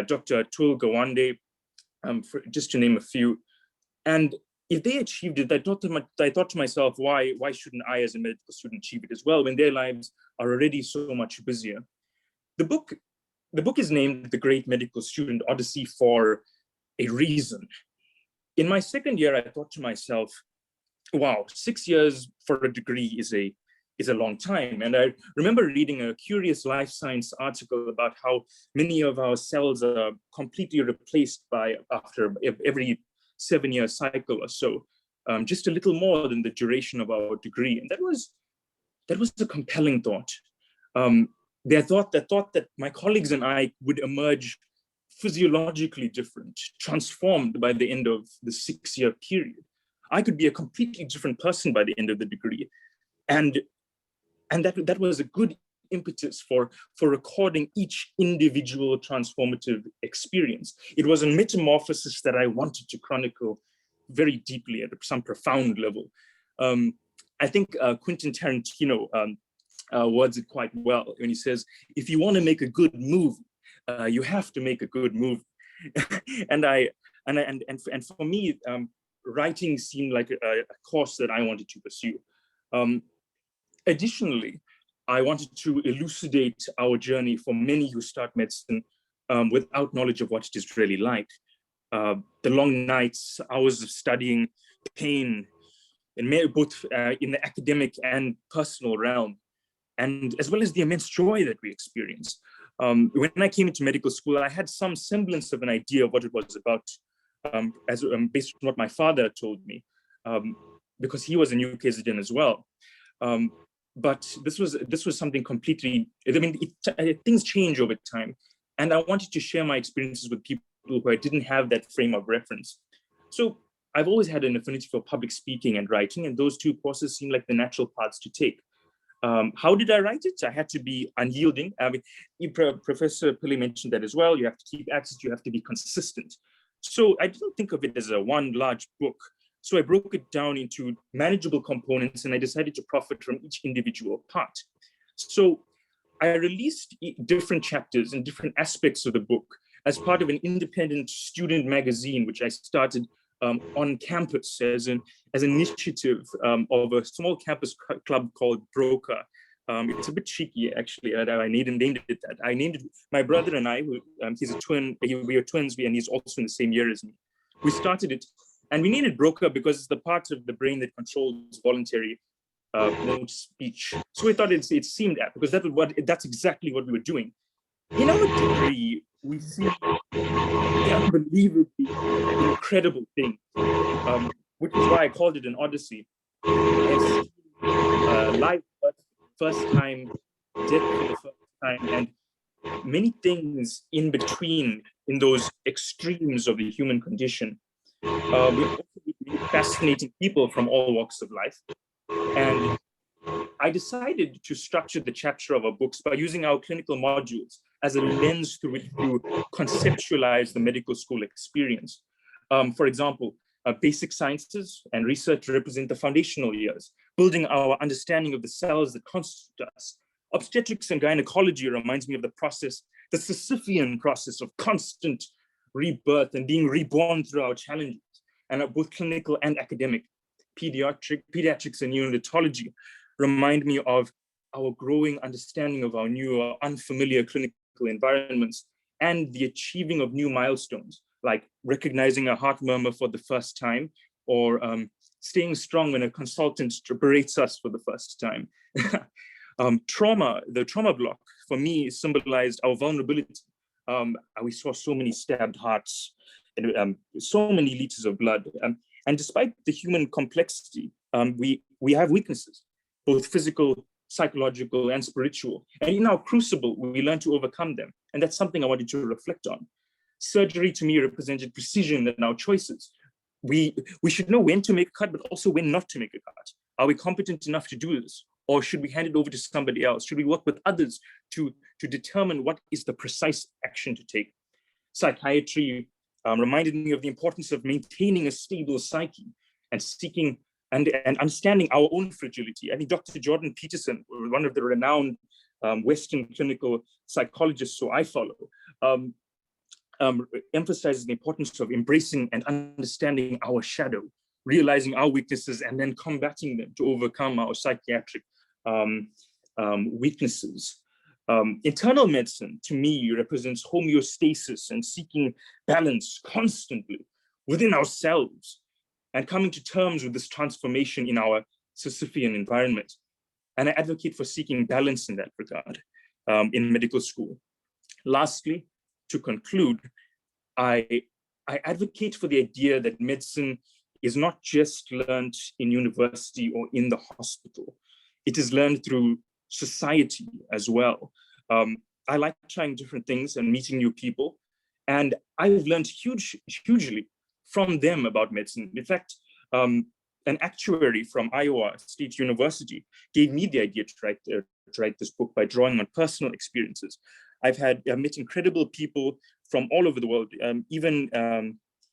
Dr. Atul Gawande, just to name a few. And if they achieved it, I thought to myself, why shouldn't I as a medical student achieve it as well when their lives are already so much busier? The book is named The Great Medical Student Odyssey for a reason. In my second year, I thought to myself, wow, 6 years for a degree is a long time. And I remember reading a curious life science article about how many of our cells are completely replaced after every 7-year cycle or so, just a little more than the duration of our degree. And that was a compelling thought. They thought that my colleagues and I would emerge physiologically different, transformed by the end of the 6-year period. I could be a completely different person by the end of the degree. And that was a good impetus for recording each individual transformative experience. It was a metamorphosis that I wanted to chronicle very deeply at some profound level. I think Quentin Tarantino words it quite well when he says, if you want to make a good movie, you have to make a good movie. and for me, writing seemed like a course that I wanted to pursue. Additionally, I wanted to elucidate our journey for many who start medicine without knowledge of what it is really like. The long nights, hours of studying, pain, and both in the academic and personal realm, and as well as the immense joy that we experience. When I came into medical school, I had some semblance of an idea of what it was about, based on what my father told me, because he was a UKZN as well. But this was something completely, things change over time. And I wanted to share my experiences with people who I didn't have that frame of reference. So I've always had an affinity for public speaking and writing, and those two courses seemed like the natural paths to take. How did I write it? I had to be unyielding. Professor Pillai mentioned that as well. You have to keep access, you have to be consistent. So I didn't think of it as a one large book. So I broke it down into manageable components, and I decided to profit from each individual part. So I released different chapters and different aspects of the book as part of an independent student magazine, which I started on campus as an initiative of a small campus club called Broker. It's a bit cheeky, actually. I named it that. I named it, my brother and I, he's a twin, we are twins, and he's also in the same year as me. We started it, and we named it Broker because it's the part of the brain that controls voluntary promote speech. So we thought it seemed apt because that's exactly what we were doing. In our degree, we see unbelievably incredible things, which is why I called it an odyssey. I've seen life for the first time, death for the first time, and many things in between in those extremes of the human condition. We've also meet fascinating people from all walks of life. And I decided to structure the chapter of our books by using our clinical modules as a lens through which to conceptualize the medical school experience. For example, basic sciences and research represent the foundational years, building our understanding of the cells that constitute us. Obstetrics and gynecology reminds me of the process, the Sisyphean process of constant rebirth and being reborn through our challenges, and are both clinical and academic. Pediatrics and neonatology remind me of our growing understanding of our new or unfamiliar clinical environments and the achieving of new milestones, like recognizing a heart murmur for the first time, or staying strong when a consultant berates us for the first time. The trauma block for me symbolized our vulnerability. We saw so many stabbed hearts, and so many liters of blood. And despite the human complexity, we have weaknesses, both physical, psychological, and spiritual. And in our crucible, we learn to overcome them. And that's something I wanted to reflect on. Surgery to me represented precision in our choices. We should know when to make a cut, but also when not to make a cut. Are we competent enough to do this? Or should we hand it over to somebody else? Should we work with others to determine what is the precise action to take? Psychiatry reminded me of the importance of maintaining a stable psyche and seeking and understanding our own fragility. I think Dr. Jordan Peterson, one of the renowned Western clinical psychologists who I follow, emphasizes the importance of embracing and understanding our shadow, realizing our weaknesses, and then combating them to overcome our psychiatric weaknesses. Internal medicine, to me, represents homeostasis and seeking balance constantly within ourselves and coming to terms with this transformation in our Sisyphean environment. And I advocate for seeking balance in that regard in medical school. Lastly, to conclude, I advocate for the idea that medicine is not just learned in university or in the hospital. It is learned through society as well. I like trying different things and meeting new people. And I've learned hugely from them about medicine. In fact, an actuary from Iowa State University gave me the idea to write this book by drawing on personal experiences. I've met incredible people from all over the world, even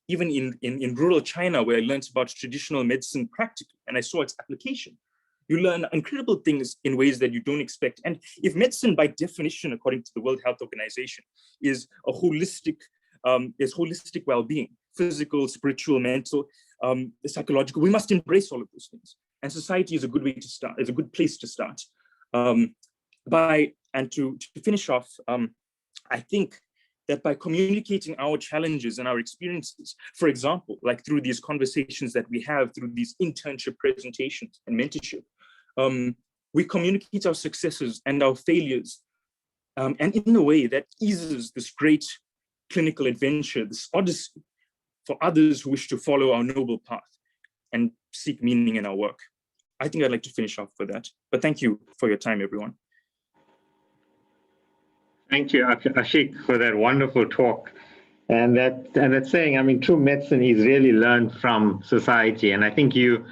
in rural China, where I learned about traditional medicine practically, and I saw its application. You learn incredible things in ways that you don't expect. And if medicine, by definition, according to the World Health Organization, is holistic well-being, physical, spiritual, mental, psychological, we must embrace all of those things. And society is a good way to start, is a good place to start. To finish off, I think that by communicating our challenges and our experiences, for example, like through these conversations that we have, through these internship presentations and mentorship, we communicate our successes and our failures, and in a way that eases this great clinical adventure, this odyssey, for others who wish to follow our noble path and seek meaning in our work. I think I'd like to finish off with that. But thank you for your time, everyone. Thank you, Ashik, for that wonderful talk. And that saying, I mean, true medicine is really learned from society. And I think you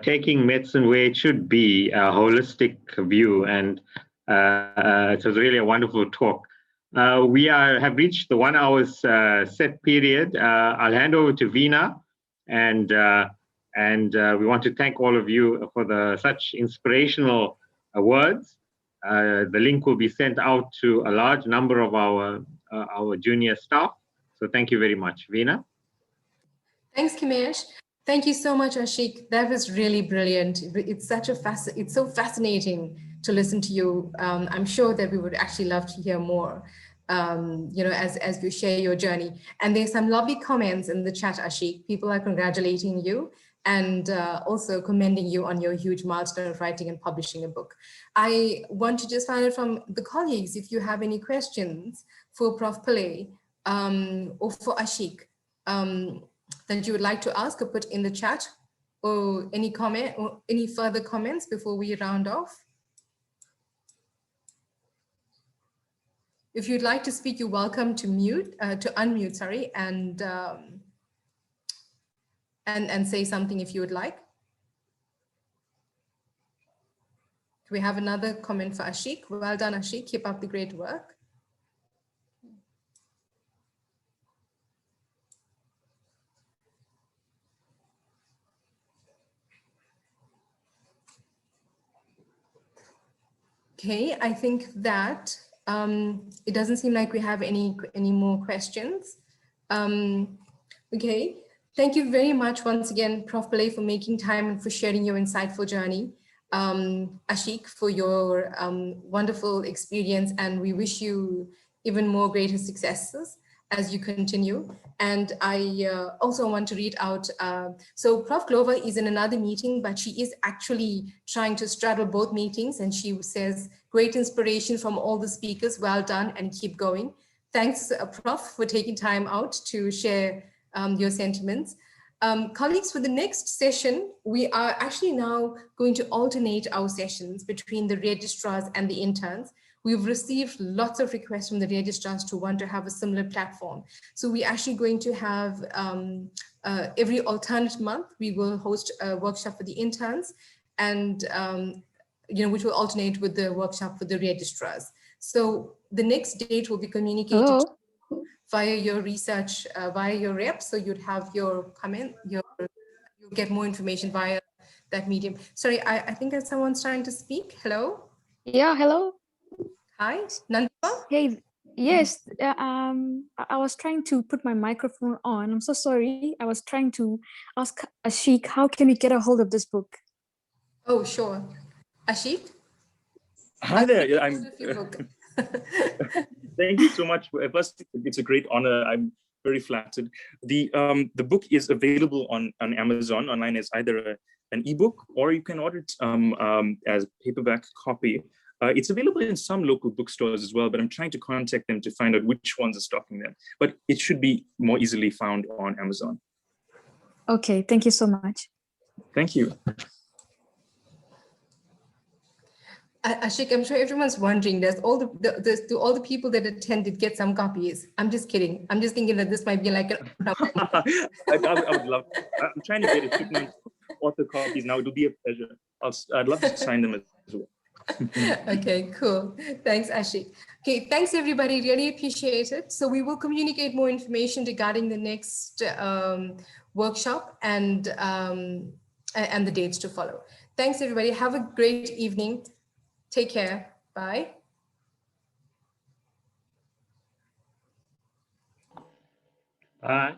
taking medicine where it should be, a holistic view. And it was really a wonderful talk. We have reached the 1 hour set period. I'll hand over to Veena, and we want to thank all of you for such inspirational words. The link will be sent out to a large number of our junior staff. So thank you very much. Veena? Thanks, Kimesh. Thank you so much, Ashik. That was really brilliant. It's so fascinating to listen to you. I'm sure that we would actually love to hear more, as you share your journey. And there's some lovely comments in the chat, Ashik. People are congratulating you and also commending you on your huge milestone of writing and publishing a book. I want to just find out from the colleagues if you have any questions for Prof. Pillay or for Ashik that you would like to ask or put in the chat, or any comment or any further comments before we round off. If you'd like to speak, you're welcome to unmute, sorry, and say something if you would like. We have another comment for Ashik. Well done, Ashik. Keep up the great work. Okay, I think that it doesn't seem like we have any more questions. Okay, thank you very much once again, Prof. Pillay, for making time and for sharing your insightful journey. Ashik, for your wonderful experience, and we wish you even more greater successes as you continue. And I also want to read out, so Prof. Glover is in another meeting, but she is actually trying to straddle both meetings, and she says, great inspiration from all the speakers, well done and keep going. Thanks, Prof, for taking time out to share your sentiments. Colleagues, for the next session, we are actually now going to alternate our sessions between the registrars and the interns. We've received lots of requests from the registrars to want to have a similar platform. So we're actually going to have every alternate month, we will host a workshop for the interns, and which will alternate with the workshop for the registrars. So the next date will be communicated via your research, via your rep. So you'd have your comment, you'll get more information via that medium. Sorry, I think that someone's trying to speak. Hello. Yeah, hello. Hi, Nandita. Hey, yes, I was trying to put my microphone on. I'm so sorry. I was trying to ask Ashik, how can we get a hold of this book? Oh, sure. Ashik? Hi there. Yeah, thank you so much. First, it's a great honor. I'm very flattered. The book is available on Amazon online as either an ebook, or you can order it as a paperback copy. It's available in some local bookstores as well, but I'm trying to contact them to find out which ones are stocking them. But it should be more easily found on Amazon. Okay, thank you so much. Thank you. Ashik, I'm sure everyone's wondering, do all the people that attended get some copies? I'm just kidding. I'm just thinking that this might be like an I would love. I'm trying to get a shipment of author copies now. It will be a pleasure. I'd love to sign them as well. Okay, cool. Thanks, Ashik. Okay, thanks everybody. Really appreciate it. So we will communicate more information regarding the next workshop and the dates to follow. Thanks everybody. Have a great evening. Take care. Bye. Bye.